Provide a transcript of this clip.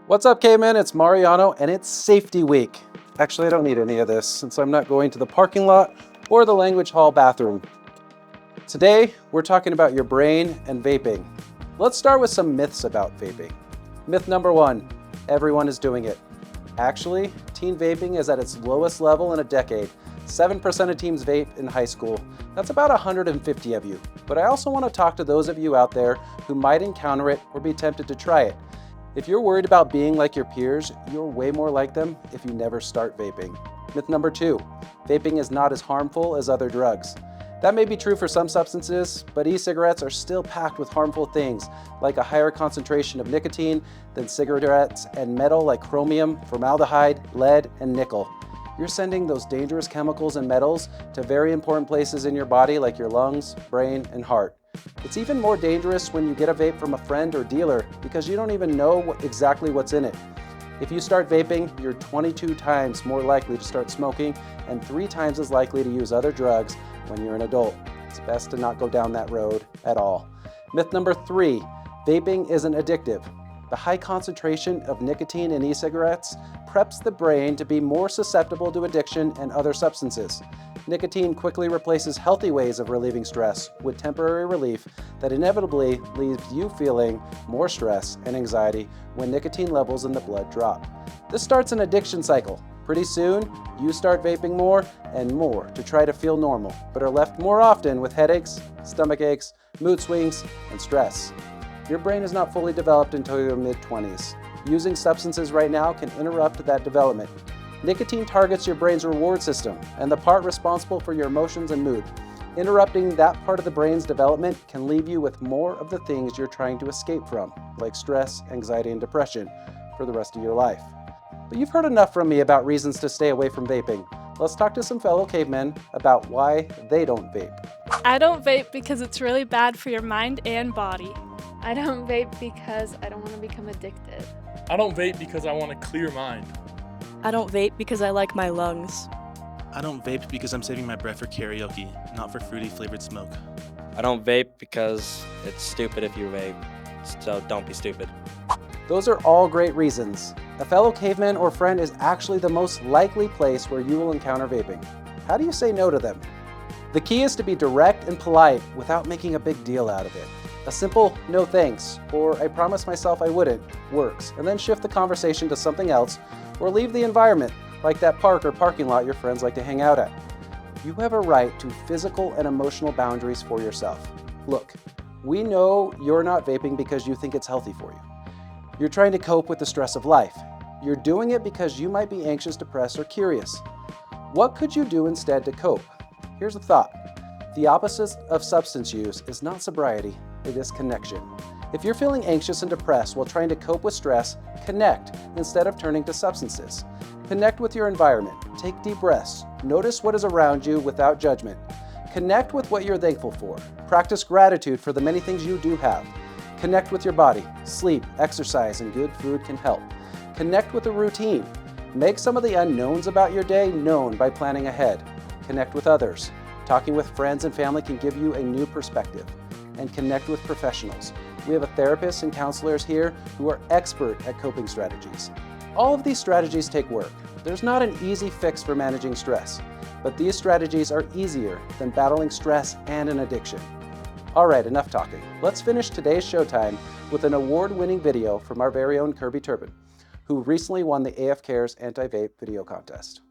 What's up, Cavemen? It's Marianno, and it's safety week. Actually, I don't need any of this since I'm not going to the parking lot or the language hall bathroom. Today, we're talking about your brain and vaping. Let's start with some myths about vaping. Myth number 1, everyone is doing it. Actually, teen vaping is at its lowest level in a decade. 7% of teens vape in high school. That's about 150 of you. But I also want to talk to those of you out there who might encounter it or be tempted to try it. If you're worried about being like your peers, you're way more like them if you never start vaping. Myth number 2, vaping is not as harmful as other drugs. That may be true for some substances, but e-cigarettes are still packed with harmful things, like a higher concentration of nicotine than cigarettes and metal like chromium, formaldehyde, lead, and nickel. You're sending those dangerous chemicals and metals to very important places in your body like your lungs, brain, and heart. It's even more dangerous when you get a vape from a friend or dealer because you don't even know exactly what's in it. If you start vaping, you're 22 times more likely to start smoking and 3 times as likely to use other drugs when you're an adult. It's best to not go down that road at all. Myth number 3, vaping isn't addictive. The high concentration of nicotine in e-cigarettes preps the brain to be more susceptible to addiction and other substances. Nicotine quickly replaces healthy ways of relieving stress with temporary relief that inevitably leaves you feeling more stress and anxiety when nicotine levels in the blood drop. This starts an addiction cycle. Pretty soon, you start vaping more and more to try to feel normal, but are left more often with headaches, stomach aches, mood swings, and stress. Your brain is not fully developed until your mid-20s. Using substances right now can interrupt that development. Nicotine targets your brain's reward system and the part responsible for your emotions and mood. Interrupting that part of the brain's development can leave you with more of the things you're trying to escape from, like stress, anxiety, and depression, for the rest of your life. But you've heard enough from me about reasons to stay away from vaping. Let's talk to some fellow cavemen about why they don't vape. I don't vape because it's really bad for your mind and body. I don't vape because I don't want to become addicted. I don't vape because I want a clear mind. I don't vape because I like my lungs. I don't vape because I'm saving my breath for karaoke, not for fruity flavored smoke. I don't vape because it's stupid if you vape, so don't be stupid. Those are all great reasons. A fellow caveman or friend is actually the most likely place where you will encounter vaping. How do you say no to them? The key is to be direct and polite without making a big deal out of it. A simple "no thanks" or "I promised myself I wouldn't" works, and then shift the conversation to something else or leave the environment, like that park or parking lot your friends like to hang out at. You have a right to physical and emotional boundaries for yourself. Look, we know you're not vaping because you think it's healthy for you. You're trying to cope with the stress of life. You're doing it because you might be anxious, depressed, or curious. What could you do instead to cope? Here's a thought. The opposite of substance use is not sobriety, it is connection. If you're feeling anxious and depressed while trying to cope with stress, connect instead of turning to substances. Connect with your environment. Take deep breaths. Notice what is around you without judgment. Connect with what you're thankful for. Practice gratitude for the many things you do have. Connect with your body. Sleep, exercise, and good food can help. Connect with a routine. Make some of the unknowns about your day known by planning ahead. Connect with others. Talking with friends and family can give you a new perspective. and connect with professionals. We have therapists and counselors here who are expert at coping strategies. All of these strategies take work. There's not an easy fix for managing stress, but these strategies are easier than battling stress and an addiction. All right, enough talking. Let's finish today's showtime with an award-winning video from our very own Kirby Turbin, who recently won the AF Cares Anti-Vape video contest.